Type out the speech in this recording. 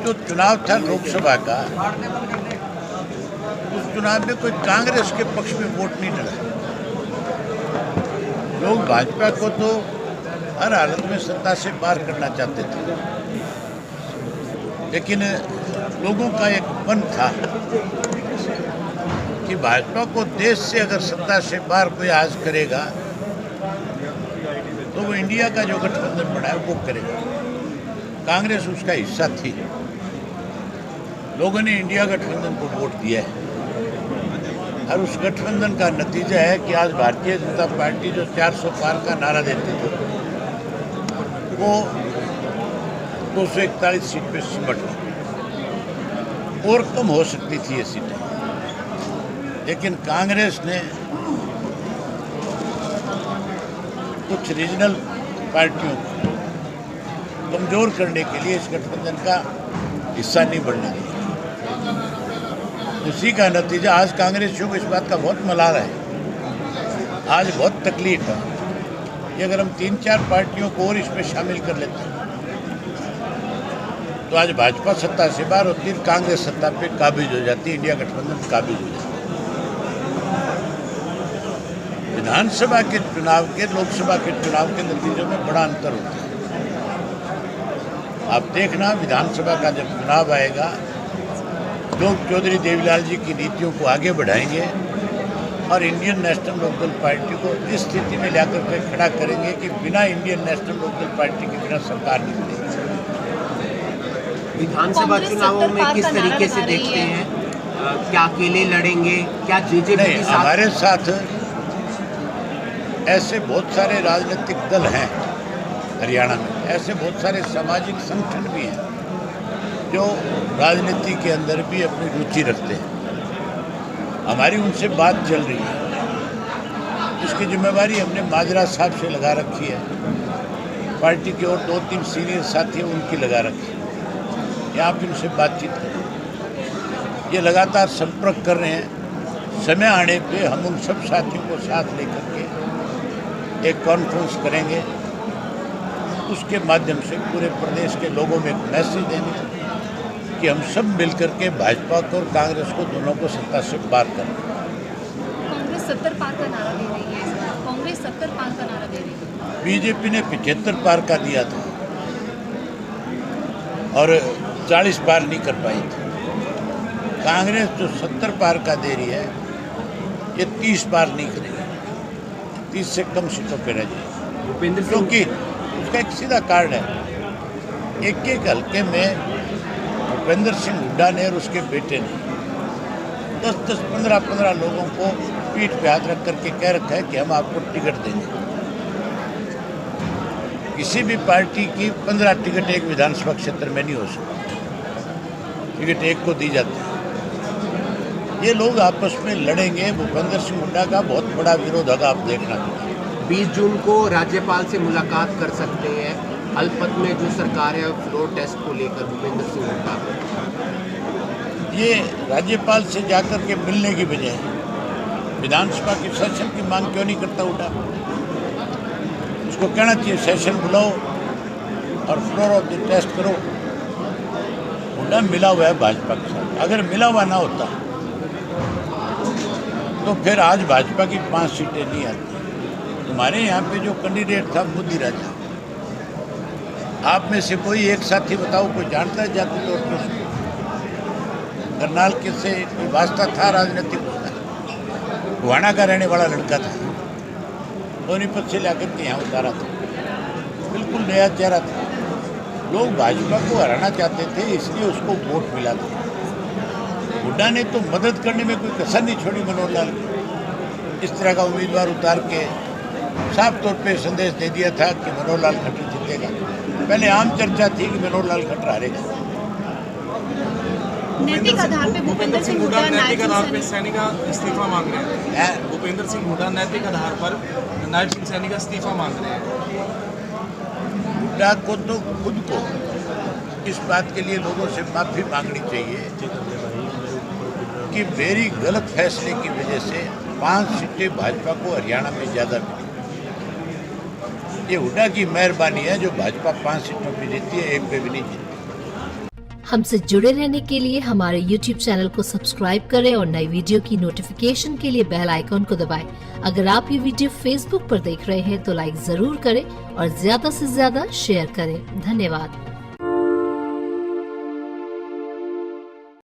जो चुनाव था लोकसभा का, उस चुनाव में कोई कांग्रेस के पक्ष में वोट नहीं डला। लोग भाजपा को तो हर हालत में सत्ता से पार करना चाहते थे, लेकिन लोगों का एक मन था कि भाजपा को देश से अगर सत्ता से पार कोई आज करेगा तो वो इंडिया का जो गठबंधन बना है वो करेगा। कांग्रेस उसका हिस्सा थी। लोगों ने इंडिया गठबंधन को वोट दिया है और उस गठबंधन का नतीजा है कि आज भारतीय जनता पार्टी जो 400 पार का नारा देती थी वो 241 सीट पे सिमट गई। और कम हो सकती थी ये सीटें, लेकिन कांग्रेस ने कुछ रीजनल पार्टियों को कमजोर करने के लिए इस गठबंधन का हिस्सा नहीं बनने दिया। उसी का नतीजा आज कांग्रेसियों को इस बात का बहुत मलाल है, आज बहुत तकलीफ है कि अगर हम 3-4 पार्टियों को और इसमें शामिल कर लेते हैं तो आज भाजपा सत्ता से बाहर होती है, कांग्रेस सत्ता पे काबिज हो जाती है, इंडिया गठबंधन काबिज हो जाती है। विधानसभा के चुनाव के लोकसभा के चुनाव के नतीजों में बड़ा अंतर होता है। आप देखना, विधानसभा का जब चुनाव आएगा, लोग चौधरी देवीलाल जी की नीतियों को आगे बढ़ाएंगे और इंडियन नेशनल लोकदल पार्टी को इस स्थिति में लाकर के खड़ा करेंगे कि बिना इंडियन नेशनल लोकदल पार्टी के बिना सरकार नहीं बनेगी। विधानसभा चुनावों में किस तरीके से देखते हैं? क्या अकेले लड़ेंगे? क्या जेजेपी के साथ? हमारे साथ ऐसे बहुत सारे राजनीतिक दल हैं हरियाणा में, ऐसे बहुत सारे सामाजिक संगठन भी हैं जो राजनीति के अंदर भी अपनी रुचि रखते हैं। हमारी उनसे बात चल रही है, इसकी जिम्मेवारी हमने माजरा साहब से लगा रखी है, पार्टी के और 2-3 सीनियर साथी उनकी लगा रखी है। यहाँ पर उनसे बातचीत करें, ये लगातार संपर्क कर रहे हैं। समय आने पे हम उन सब साथियों को साथ लेकर के एक कॉन्फ्रेंस करेंगे, उसके माध्यम से पूरे प्रदेश के लोगों में एक मैसेज देंगे कि हम सब मिलकर के भाजपा को और कांग्रेस को दोनों को सत्ता से पार करें। कांग्रेस 70 पार का नारा दे रही है, कांग्रेस 70 पार का नारा दे रही है। बीजेपी ने 75 पार का दिया था और 40 पार नहीं कर पाई थी। कांग्रेस जो 70 पार का दे रही है, ये 30 पार नहीं करेगी, 30 से कम सीटों पर रह जाएगी। क्योंकि उसका एक सीधा कारण है, एक हल्के में भूपेंद्र सिंह हुड्डा ने और उसके बेटे ने 10-10, 15-15 लोगों को पीठ पे हाथ रख करके कह रखा है कि हम आपको टिकट देंगे। किसी भी पार्टी की 15 टिकट एक विधानसभा क्षेत्र में नहीं हो सकती, टिकट एक को दी जाती है। ये लोग आपस में लड़ेंगे। भूपेंद्र सिंह हुड्डा का बहुत बड़ा विरोध होगा, आप देखना। 20 जून को राज्यपाल से मुलाकात कर सकते हैं। अल्पमत में जो सरकार है फ्लोर टेस्ट को लेकर भूपेंद्र सिंह हुड्डा, ये राज्यपाल से जाकर के मिलने की बजाय विधानसभा के सेशन की मांग क्यों नहीं करता हुड्डा? उसको कहना चाहिए सेशन बुलाओ और फ्लोर ऑफ द टेस्ट करो। हुड्डा मिला हुआ है भाजपा के साथ, अगर मिला हुआ ना होता तो फिर आज भाजपा की 5 सीटें नहीं आती। तुम्हारे यहाँ पे जो कैंडिडेट था मोदी राजा, आप में से कोई एक साथी बताओ, कोई जानता है जाति तौर पर उसको? करनाल के से वास्ता था राजनीतिक, गुहाना का रहने वाला लड़का था, सोनीपत से लाकर के यहाँ उतारा था, बिल्कुल नया चेहरा था। लोग भाजपा को हराना चाहते थे, इसलिए उसको वोट मिला था। हुड्डा ने तो मदद करने में कोई कसर नहीं छोड़ी मनोहर लाल की। इस तरह का उम्मीदवार उतार के साफ तौर पे संदेश दे दिया था कि मनोहर लाल खट्टर जीतेगा। पहले आम चर्चा थी कि मनोहर लाल खट्टर हारेगा। नैतिक आधार पे भूपेंद्र सिंह हुड्डा नैतिक आधार पर सैनी का इस्तीफा मांग रहे हैं। भूपेंद्र सिंह हुड्डा नैतिक आधार पर नायब सिंह सैनी का इस्तीफा मांग रहे हैं। हुड्डा को तो खुद को इस बात के लिए लोगों से माफ़ी मांगनी चाहिए कि मेरी गलत फैसले की वजह से 5 सीटें भाजपा को हरियाणा में ज़्यादा मिली। ये हुड्डा की मेहरबानी है जो भाजपा 5 सीटों पर जीती है, एक पे भी नहीं जीती। हमसे जुड़े रहने के लिए हमारे YouTube चैनल को सब्सक्राइब करें और नई वीडियो की नोटिफिकेशन के लिए बेल आइकॉन को दबाएं। अगर आप ये वीडियो Facebook पर देख रहे हैं तो लाइक जरूर करें और ज्यादा से ज्यादा शेयर करें। धन्यवाद।